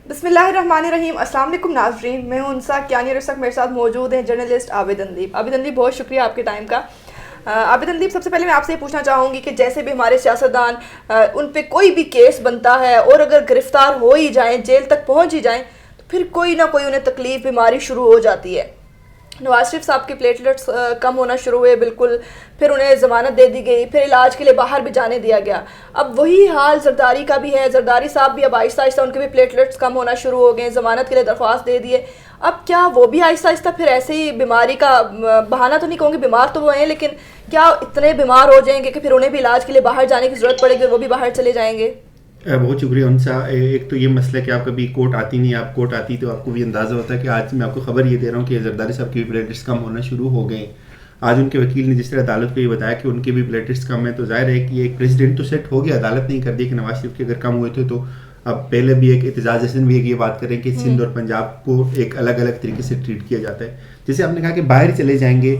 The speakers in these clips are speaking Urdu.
بسم اللہ الرحمن الرحیم. السلام علیکم ناظرین, میں ہوں انسا کیانی اور اس وقت میرے ساتھ موجود ہیں جرنلسٹ عابد اندیب. عابد اندیب, بہت شکریہ آپ کے ٹائم کا. عابد اندیب, سب سے پہلے میں آپ سے یہ پوچھنا چاہوں گی کہ جیسے بھی ہمارے سیاستدان ان پہ کوئی بھی کیس بنتا ہے اور اگر گرفتار ہو ہی جائیں, جیل تک پہنچ ہی جائیں, تو پھر کوئی نہ کوئی انہیں تکلیف بیماری شروع ہو جاتی ہے. نواز شریف صاحب کے پلیٹلیٹس کم ہونا شروع ہوئے بالکل, پھر انہیں ضمانت دے دی گئی, پھر علاج کے لیے باہر بھی جانے دیا گیا. اب وہی حال زرداری کا بھی ہے. زرداری صاحب بھی اب آہستہ آہستہ ان کے بھی پلیٹلیٹس کم ہونا شروع ہو گئے, ضمانت کے لیے درخواست دے دیے. اب کیا وہ بھی آہستہ آہستہ پھر ایسے ہی بیماری کا بہانہ تو نہیں کہوں گی, بیمار تو وہ ہیں, لیکن کیا اتنے بیمار ہو جائیں گے کہ پھر انہیں بھی علاج کے لیے باہر جانے کی ضرورت پڑے گی اور وہ بھی باہر چلے جائیں گے؟ بہت شکریہ انسا. ایک تو یہ مسئلہ کہ آپ کبھی کورٹ آتی نہیں, آپ کورٹ آتی تو آپ کو بھی اندازہ ہوتا ہے کہ آج میں آپ کو خبر یہ دے رہا ہوں کہ زرداری صاحب کے بھی پلیٹلیٹس کم ہونا شروع ہو گئے. آج ان کے وکیل نے جس طرح عدالت کو یہ بتایا کہ ان کے بھی پلیٹلیٹس کم ہیں, تو ظاہر ہے کہ ایک پریزیڈنٹ تو سیٹ ہو گیا, عدالت نہیں کر دی کہ نواز شریف کے اگر کم ہوئے تھے تو اب پہلے بھی ایک اعتزاز احسن بھی ایک یہ بات کریں کہ سندھ اور پنجاب کو ایک الگ الگ طریقے سے ٹریٹ کیا جاتا ہے. جیسے آپ نے کہا کہ باہر چلے جائیں گے,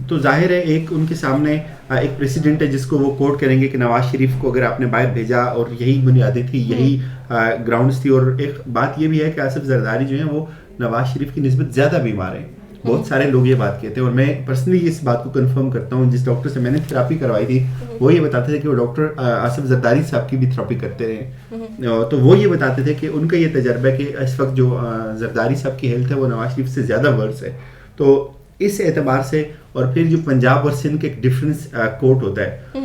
تو ظاہر ہے ایک ان کے سامنے ایک پریسیڈنٹ ہے جس کو وہ کوٹ کریں گے کہ نواز شریف کو اگر آپ نے باہر بھیجا, اور یہی بنیادیں تھی, یہی گراؤنڈس تھی. اور ایک بات یہ بھی ہے کہ آصف زرداری جو ہیں وہ نواز شریف کی نسبت زیادہ بیمار ہیں. بہت سارے لوگ یہ بات کہتے ہیں, اور میں پرسنلی اس بات کو کنفرم کرتا ہوں. جس ڈاکٹر سے میں نے تھراپی کروائی تھی وہ یہ بتاتے تھے کہ وہ ڈاکٹر آصف زرداری صاحب کی بھی تھراپی کرتے رہے, تو وہ یہ بتاتے تھے کہ ان کا یہ تجربہ ہے کہ اس وقت جو زرداری صاحب کی ہیلتھ ہے وہ نواز شریف سے زیادہ ورس ہے. تو اس اعتبار سے, اور پھر جو پنجاب اور سندھ کے ایک ڈفرینس کورٹ ہوتا ہے,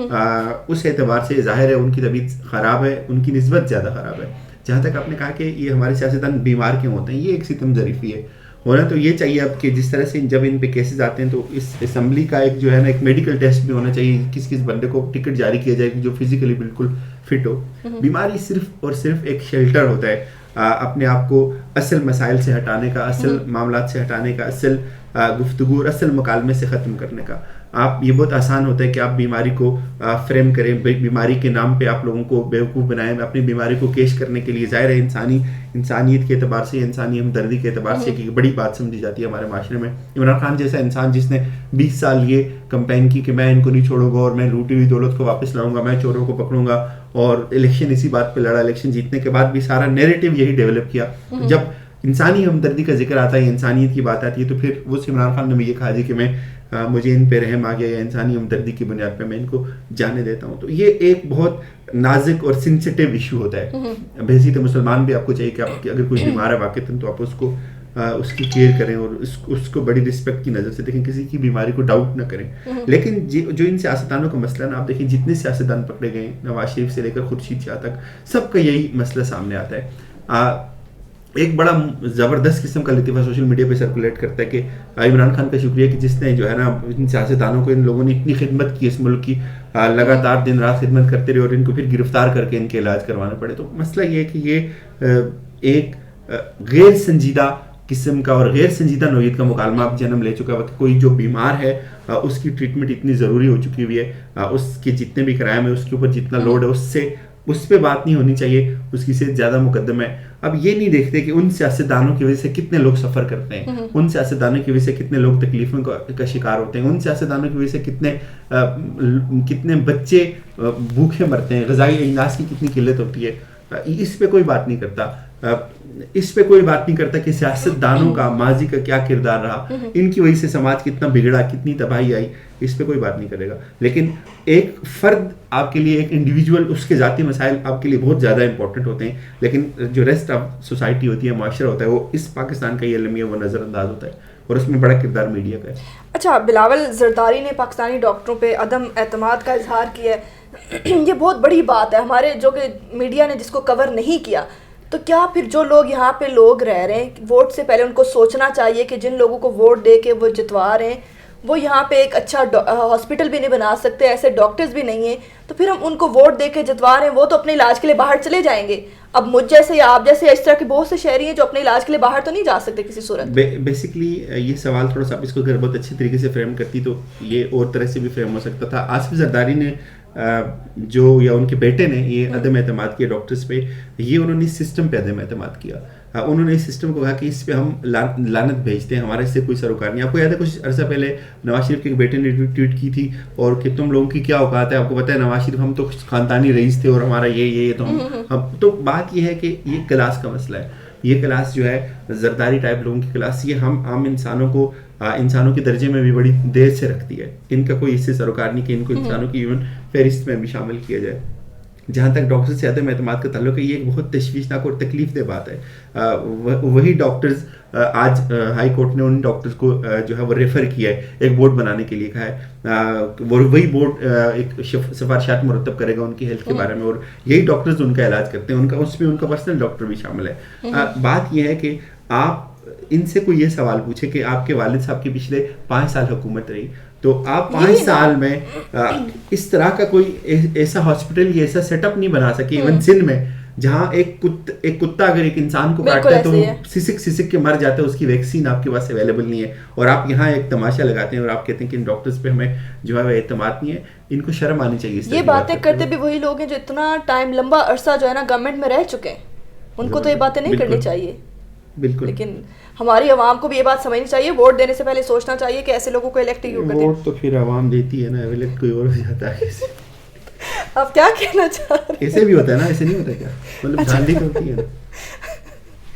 اس اعتبار سے ظاہر ہے ان کی طبیعت خراب ہے, ان کی نسبت زیادہ خراب ہے. جہاں تک آپ نے کہا کہ یہ ہمارے سیاستدان بیمار کیوں ہوتے ہیں, یہ ایک ستم ظریفی ہے. ہونا تو یہ چاہیے اب کہ جس طرح سے جب ان پہ کیسز آتے ہیں تو اس اسمبلی کا ایک جو ہے نا ایک میڈیکل ٹیسٹ بھی ہونا چاہیے, کس کس بندے کو ٹکٹ جاری کیا جائے جو فزیکلی بالکل فٹ ہو. بیماری صرف اور صرف ایک شیلٹر ہوتا ہے اپنے آپ کو اصل مسائل سے ہٹانے کا, اصل معاملات سے ہٹانے کا, اصل گفتگو اور اصل مکالمے سے ختم کرنے کا. آپ یہ بہت آسان ہوتا ہے کہ آپ بیماری کو فریم کریں, بیماری کے نام پہ آپ لوگوں کو بیوقوف بنائیں, اپنی بیماری کو کیش کرنے کے لیے. ظاہر ہے انسانیت کے اعتبار سے, انسانی ہمدردی کے اعتبار سے ایک بڑی بات سمجھی جاتی ہے ہمارے معاشرے میں. عمران خان جیسا انسان جس نے 20 سال یہ کمپین کی کہ میں ان کو نہیں چھوڑوں گا اور میں لوٹی ہوئی دولت کو واپس لاؤں گا, میں چوروں کو پکڑوں گا, اور الیکشن اسی بات پہ لڑا. الیکشن جیتنے کے بعد بھی سارا نیریٹو یہی ڈیولپ کیا. جب انسانی ہمدردی کا ذکر آتا ہے, انسانیت کی بات آتی ہے, تو پھر وہ عمران خان نے بھی یہ کہا جی کہ میں مجھے ان پہ رحم آ گیا, یا انسانی ہمدردی کی بنیاد پہ میں ان کو جانے دیتا ہوں. تو یہ ایک بہت نازک اور سینسیٹیو ایشو ہوتا ہے. بحیثیت مسلمان بھی آپ کو چاہیے کہ آپ اگر کوئی بیمار ہے واقعتاً تو آپ اس کو اس کی کیئر کریں اور اس کو بڑی رسپیکٹ کی نظر سے دیکھیں, کسی کی بیماری کو ڈاؤٹ نہ کریں. لیکن جو ان سیاستدانوں کا مسئلہ نا, آپ دیکھیں جتنے سیاستدان پکڑے گئے نواز شریف سے لے کر خورشید شاہ تک, سب کا یہی مسئلہ سامنے آتا ہے. ایک بڑا زبردست قسم کا لطیفہ سوشل میڈیا پہ سرکولیٹ کرتا ہے کہ عمران خان کا شکریہ کہ جس نے جو ہے نا ان سیاستدانوں کو, ان لوگوں نے اتنی خدمت کی اس ملک کی, لگاتار دن رات خدمت کرتے رہے اور ان کو پھر گرفتار کر کے ان کے علاج کروانا پڑے. تو مسئلہ یہ ہے کہ یہ ایک غیر سنجیدہ قسم کا اور غیر سنجیدہ نوعیت کا مکالمہ اب جنم لے چکا ہے کہ کوئی جو بیمار ہے اس کی ٹریٹمنٹ اتنی ضروری ہو چکی ہوئی ہے, اس کے جتنے بھی کرائم ہے اس کے اوپر جتنا لوڈ ہے اس پہ بات نہیں ہونی چاہیے, اس کی صحت زیادہ مقدم ہے. اب یہ نہیں دیکھتے کہ ان سیاستدانوں کی وجہ سے کتنے لوگ سفر کرتے ہیں, ان سیاستدانوں کی وجہ سے کتنے لوگ تکلیفوں کا شکار ہوتے ہیں, ان سیاستدانوں کی وجہ سے کتنے بچے بھوکے مرتے ہیں, غذائی اجناس کی کتنی قلت ہوتی ہے. اس پہ کوئی بات نہیں کرتا, اس پہ کوئی بات نہیں کرتا کہ سیاستدانوں کا ماضی کا کیا کردار رہا, ان کی وجہ سے سماج کتنا بگڑا, کتنی تباہی آئی, اس پہ کوئی بات نہیں کرے گا. لیکن ایک فرد آپ کے لیے, ایک انڈیویجول, اس کے ذاتی مسائل آپ کے لیے بہت زیادہ امپورٹنٹ ہوتے ہیں, لیکن جو ریسٹ آف سوسائٹی ہوتی ہے, معاشرہ ہوتا ہے, وہ اس پاکستان کا یہ المیہ وہ نظر انداز ہوتا ہے, اور اس میں بڑا کردار میڈیا کا ہے. اچھا, بلاول زرداری نے پاکستانی ڈاکٹروں پہ عدم اعتماد کا اظہار کیا ہے. یہ بہت بڑی بات ہے ہمارے, جو کہ میڈیا نے جس کو کور نہیں کیا. تو کیا پھر جو لوگ یہاں پہ لوگ رہ رہے ہیں, ووٹ سے پہلے ان کو سوچنا چاہیے کہ جن لوگوں کو ووٹ دے کے وہ جتوا رہے ہیں وہ یہاں پہ ایک اچھا ہاسپٹل بھی نہیں بنا سکتے, ایسے ڈاکٹرز بھی نہیں ہیں, تو پھر ہم ان کو ووٹ دے کے جتوا رہے ہیں, وہ تو اپنے علاج کے لیے باہر چلے جائیں گے. اب مجھ جیسے یا آپ جیسے اس طرح کے بہت سے شہری ہیں جو اپنے علاج کے لیے باہر تو نہیں جا سکتے کسی صورت. بیسکلی یہ سوال تھوڑا سا اس کو اگر بہت اچھی طریقے سے فریم کرتی تو یہ اور طرح سے بھی فریم ہو سکتا تھا. آصف زرداری نے جو, یا ان کے بیٹے نے یہ عدم اعتماد کیا ڈاکٹرز پہ, یہ انہوں نے سسٹم پہ عدم اعتماد کیا. انہوں نے اس سسٹم کو کہا کہ اس پہ ہم لعنت بھیجتے ہیں, ہمارا اس سے کوئی سروکار نہیں. آپ کو یاد ہے کچھ عرصہ پہلے نواز شریف کے بیٹے نے ٹویٹ کی تھی اور کہ تم لوگوں کی کیا اوقات ہے, آپ کو پتہ ہے نواز شریف ہم تو خاندانی رئیس تھے اور ہمارا یہ تو بات یہ ہے کہ یہ کلاس کا مسئلہ ہے. یہ کلاس جو ہے زرداری ٹائپ لوگوں کی کلاس, یہ ہم عام انسانوں کے درجے میں بھی بڑی دیر سے رکھتی ہے. ان کا کوئی اس سے سروکار نہیں کہ ان کو انسانوں کی ایون فہرست میں بھی شامل کیا جائے. جہاں تک ڈاکٹر سے عدم اعتماد کا تعلق ہے, یہ ایک بہت تشویشناک اور تکلیف دہ بات ہے. وہی ڈاکٹرز آج ہائی کورٹ نے ان ڈاکٹرز کو جو ہے وہ ریفر کیا ہے, ایک بورڈ بنانے کے لیے کہا ہے. وہی بورڈ ایک سفارشات مرتب کرے گا ان کی ہیلتھ کے بارے میں, اور یہی ڈاکٹرز ان کا علاج کرتے ہیں, اس میں ان کا پرسنل ڈاکٹر بھی شامل ہے. بات یہ ہے کہ آپ ان سے کوئی یہ سوال پوچھے کہ آپ کے والد صاحب کی پچھلے 5 سال حکومت رہی, تو آپ 5 سال میں اس طرح کا کوئی ایسا ہاسپٹل یا ایسا سیٹ اپ نہیں بنا سکے ایون سندھ میں, جہاں ایک کتا اگر ایک انسان کو کاٹتا ہے تو سسک کے مر جاتا ہے, اس کی ویکسین آپ کے پاس اویلیبل نہیں ہے, اور آپ یہاں ایک تماشا لگاتے ہیں اور آپ کہتے ہیں کہ ان ڈاکٹرز پہ ہمیں جو ہے وہ اعتماد نہیں ہے. ان کو شرم آنی چاہیے. یہ باتیں کرتے بھی وہی لوگ ہیں جو اتنا ٹائم لمبا عرصہ جو ہے نا گورنمنٹ میں رہ چکے ہیں, ان کو تو یہ باتیں نہیں کرنی چاہیے. بالکل, لیکن ہماری عوام کو بھی یہ بات سمجھنی چاہیے, ووٹ دینے سے پہلے سوچنا چاہیے کہ ایسے لوگوں کو الیکٹ کیوں کرتے ہیں. ووٹ تو پھر عوام دیتی ہے نا, الیکٹ کوئی اور ہو جاتا ہے. آپ کیا کہنا چاہ رہے ہیں؟ ایسے بھی ہوتا ہے نا, ایسے نہیں ہوتا کیا, مطلب گاندھی تو ہوتی ہے نا.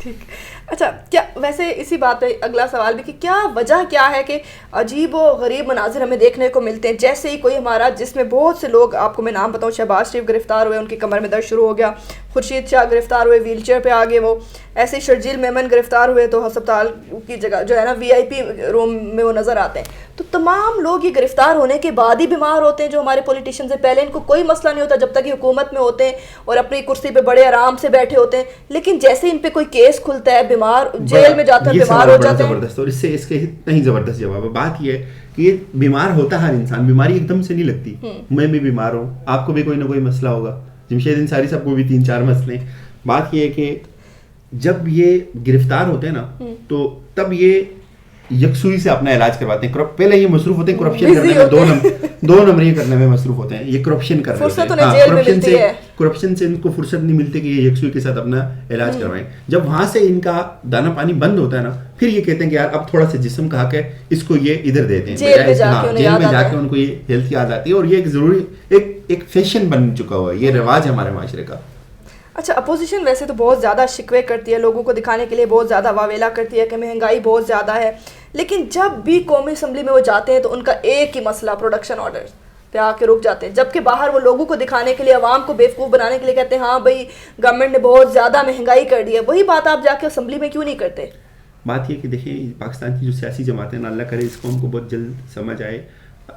ٹھیک, اچھا کیا ویسے اسی بات پہ اگلا سوال بھی کہ کیا وجہ کیا ہے کہ عجیب و غریب مناظر ہمیں دیکھنے کو ملتے ہیں, جیسے ہی کوئی ہمارا جس میں بہت سے لوگ, آپ کو میں نام بتاؤں, شہباز شریف گرفتار ہوئے, ان کی کمر میں درد شروع ہو گیا, خورشید شاہ گرفتار ہوئے, ویل چیئر پہ آ گئے وہ, ایسے ہی شرجیل میمن گرفتار ہوئے تو ہسپتال کی جگہ جو ہے نا VIP روم میں وہ نظر آتے ہیں. تو تمام لوگ یہ گرفتار ہونے کے بعد ہی بیمار ہوتے ہیں جو ہمارے پولیٹیشین سے, پہلے ان کو کوئی مسئلہ نہیں ہوتا جب تک یہ حکومت میں ہوتے ہیں اور اپنی کرسی پہ بڑے آرام سے بیٹھے ہوتے ہیں, لیکن جیسے ان پہ کوئی کیس کھلتا ہے, بیمار جیل میں جاتے ہیں, بیمار ہو جاتے ہیں. زبردست, اور اس کے اتنا ہی زبردست جواب ہے. بات یہ ہے کہ یہ بیمار ہوتا ہر انسان, بیماری ایک دم سے نہیں لگتی. میں بھی بیمار ہوں, آپ کو بھی کوئی نہ کوئی مسئلہ ہوگا, جمشید انصاری صاحب کو بھی 3-4 مسئلے. بات یہ ہے کہ جب یہ گرفتار ہوتے ہیں نا تو تب یہ یکسوئی سے اپنا علاج کرواتے ہیں. پہلے یہ مصروف ہوتے ہیں کرپشن کرنے میں, 2 نمبری کرنے میں مصروف ہوتے ہیں, یہ کرپشن کر رہے ہیں. کرپشن سے ان کو فرصت نہیں ملتی کہ یہ یکسوئی کے ساتھ اپنا علاج کروائیں. جب وہاں سے ان کا دانا پانی بند ہوتا ہے نا, پھر یہ کہتے ہیں کہ یار اب تھوڑا سا جسم کا حق ہے, اس کو یہ ادھر دیتے ہیں, جیل میں جا کے ان کو یہ ہیلتھ یاد آتی ہے. اور یہ ایک ضروری ایک فیشن بن چکا ہوا ہے, یہ رواج ہے ہمارے معاشرے کا. اچھا, اپوزیشن ویسے تو بہت زیادہ شکوے کرتی ہے, لوگوں کو دکھانے کے لیے بہت زیادہ واویلا کرتی ہے کہ مہنگائی بہت زیادہ ہے, لیکن جب بھی قومی اسمبلی میں وہ جاتے ہیں تو ان کا ایک ہی مسئلہ پروڈکشن آرڈرز پہ آ کے رک جاتے ہیں, جبکہ باہر وہ لوگوں کو دکھانے کے لیے, عوام کو بیوقوف بنانے کے لیے کہتے ہیں ہاں بھائی گورنمنٹ نے بہت زیادہ مہنگائی کر دی ہے. وہی بات آپ جا کے اسمبلی میں کیوں نہیں کرتے؟ بات یہ کہ دیکھیں پاکستان کی جو سیاسی جماعتیں نا, اللہ کرے اس قوم کو بہت جلد سمجھ آئے,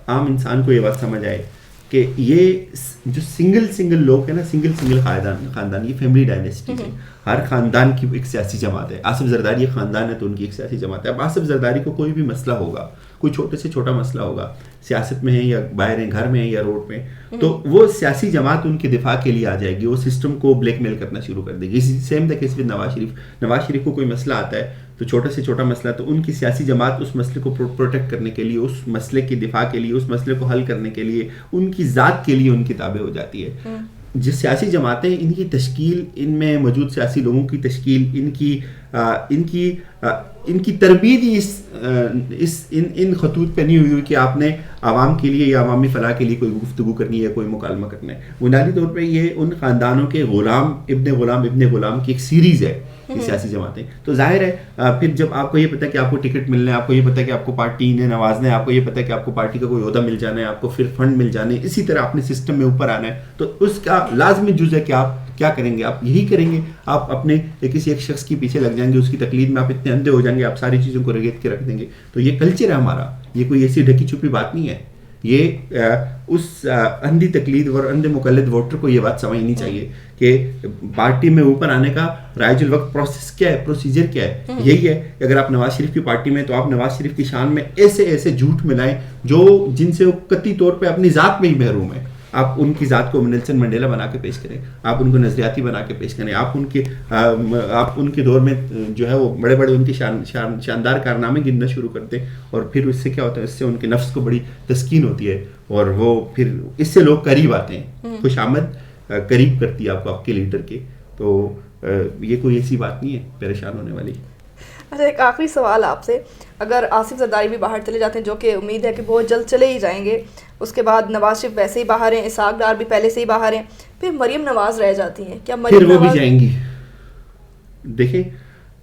عام انسان کو یہ بات سمجھ آئے کہ یہ جو سنگل لوگ ہیں نا, سنگل خاندان, یہ فیملی ڈائنیسٹی ہے. ہر خاندان کی ایک سیاسی جماعت ہے. آصف زرداری ایک خاندان ہے تو ان کی ایک سیاسی جماعت ہے. اب آصف زرداری کو کوئی بھی مسئلہ ہوگا, کوئی چھوٹے سے چھوٹا مسئلہ ہوگا, سیاست میں ہے یا باہر ہیں, گھر میں ہے یا روڈ میں, تو وہ سیاسی جماعت ان کے دفاع کے لیے آ جائے گی, وہ سسٹم کو بلیک میل کرنا شروع کر دے گی. Same the case with Nawaz Sharif کو کوئی مسئلہ آتا ہے تو چھوٹا سے چھوٹا مسئلہ, تو ان کی سیاسی جماعت اس مسئلے کو پروٹیکٹ کرنے کے لیے, اس مسئلے کے دفاع کے لیے, اس مسئلے کو حل کرنے کے لیے, ان کی ذات کے لیے ان کی تابع ہو جاتی ہے. جو سیاسی جماعتیں, ان کی تشکیل, ان میں موجود سیاسی لوگوں کی تشکیل, ان کی تربیت ہی ان خطوط پہ نہیں ہوئی کہ آپ نے عوام کے لیے یا عوامی فلاح کے لیے کوئی گفتگو کرنی ہے, کوئی مکالمہ کرنا ہے. بنیادی طور پہ یہ ان خاندانوں کے غلام ابن غلام کی ایک سیریز ہے یہ سیاسی جماعتیں. تو ظاہر ہے پھر جب آپ کو یہ پتہ ہے کہ آپ کو ٹکٹ ملنا ہے, آپ کو یہ پتہ ہے کہ آپ کو پارٹی نے نوازنا ہے, آپ کو یہ پتہ ہے کہ آپ کو پارٹی کا کوئی عہدہ مل جانا ہے, آپ کو پھر فنڈ مل جانے, اسی طرح اپنے سسٹم میں اوپر آنا ہے, تو اس کا لازمی جز ہے کہ آپ کیا کریں گے, آپ یہی کریں گے, آپ اپنے کسی ایک شخص کے پیچھے لگ جائیں گے, اس کی تقلید میں آپ اتنے اندھے ہو جائیں گے, آپ ساری چیزوں کو رگیت کے رکھ دیں گے. تو یہ کلچر ہے ہمارا, یہ کوئی ایسی ڈھکی چھپی بات نہیں ہے. یہ اس اندھی تقلید اور اندھے مقلد ووٹر کو یہ بات سمجھنی چاہیے کہ پارٹی میں اوپر آنے کا رائج الوقت پروسیس کیا ہے, پروسیجر کیا ہے. یہی ہے کہ اگر آپ نواز شریف کی پارٹی میں, تو آپ نواز شریف کی شان میں ایسے جھوٹ ملائیں جن سے وہ قطعی طور پہ اپنی ذات میں ہی محروم ہے. آپ ان کی ذات کو نیلسن منڈیلا بنا کے پیش کریں, آپ ان کو نظریاتی بنا کے پیش کریں, آپ ان کے دور میں جو ہے وہ بڑے ان کے شاندار کارنامے گننا شروع کرتے ہیں, اور پھر اس سے کیا ہوتا ہے, اس سے ان کے نفس کو بڑی تسکین ہوتی ہے, اور وہ پھر اس سے لوگ قریب آتے ہیں, خوش آمد قریب کرتی ہے آپ کو آپ کے لیڈر کے. تو یہ کوئی ایسی بات نہیں ہے پریشان ہونے والی. اچھا ایک آخری سوال آپ سے, اگر آصف زرداری بھی باہر چلے جاتے ہیں جو کہ امید ہے کہ بہت جلد چلے ہی جائیں گے, اس کے بعد نواز شریف ویسے ہی باہر ہیں, اسحاق ڈار بھی پہلے سے ہی باہر ہیں, پھر مریم نواز رہ جاتی ہیں, کیا مریم پھر وہ بھی نواز جائیں گی؟ دیکھیں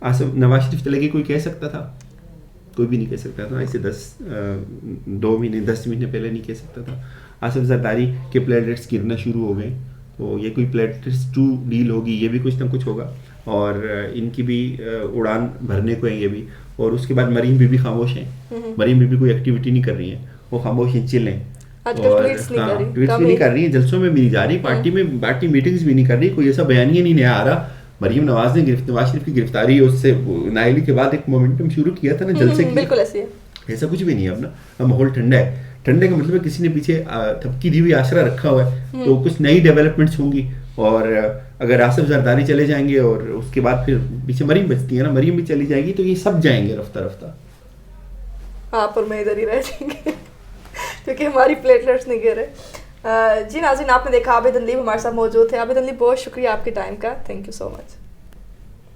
آصف نواز شریف چلے گی کوئی کہہ سکتا تھا؟ کوئی بھی نہیں کہہ سکتا تھا. ایسے 2 مہینے 10 مہینے پہلے نہیں کہہ سکتا تھا. آصف زرداری کے پلیٹلیٹس گرنا شروع ہو گئے, تو یہ کوئی پلیٹلیٹس 2 ڈیل ہوگی, یہ بھی کچھ نہ کچھ ہوگا, اور ان کی بھی اڑان بھرنے کو ہیں یہ بھی. اور اس کے بعد مریم بی بی خاموش ہیں, مریم بی بی کوئی ایکٹیویٹی نہیں کر رہی ہیں, وہ خاموش ہیں, چل ہیں, اور ٹویٹس بھی نہیں کر رہی ہیں, جلسوں میں بھی نہیں جا رہی, پارٹی میٹنگز بھی نہیں کر رہی, کوئی ایسا بیانیہ نہیں نیا آ رہا. مریم نواز نے نواز شریف کی گرفتاری اس سے نائلی کے بعد ایک مومنٹم شروع کیا تھا نا جلسے کی, بالکل ایسے ایسا کچھ بھی نہیں ہے. اب نا ماحول ٹھنڈا ہے, ٹھنڈے کا مطلب ہے کسی نے پیچھے تھپکی دی ہوئی آسرا رکھا ہوا ہے, تو کچھ نئی ڈیولپمنٹس ہوں گی. اور اگر آصف زرداری چلے جائیں گے اور اس کے بعد پھر پیچھے مریم بچتی ہے نا, مریم بھی چلی جائے گی, تو یہ سب جائیں گے رفتہ رفتہ. آپ اور میں ادھر ہی رہ جائیں گے کیونکہ ہماری پلیٹلیٹس نہیں گرے. جی ناظرین, آپ نے دیکھا عابد اندلیب ہمارے ساتھ موجود تھے. عابد اندلیب بہت شکریہ آپ کے ٹائم کا, تھینک یو سو مچ.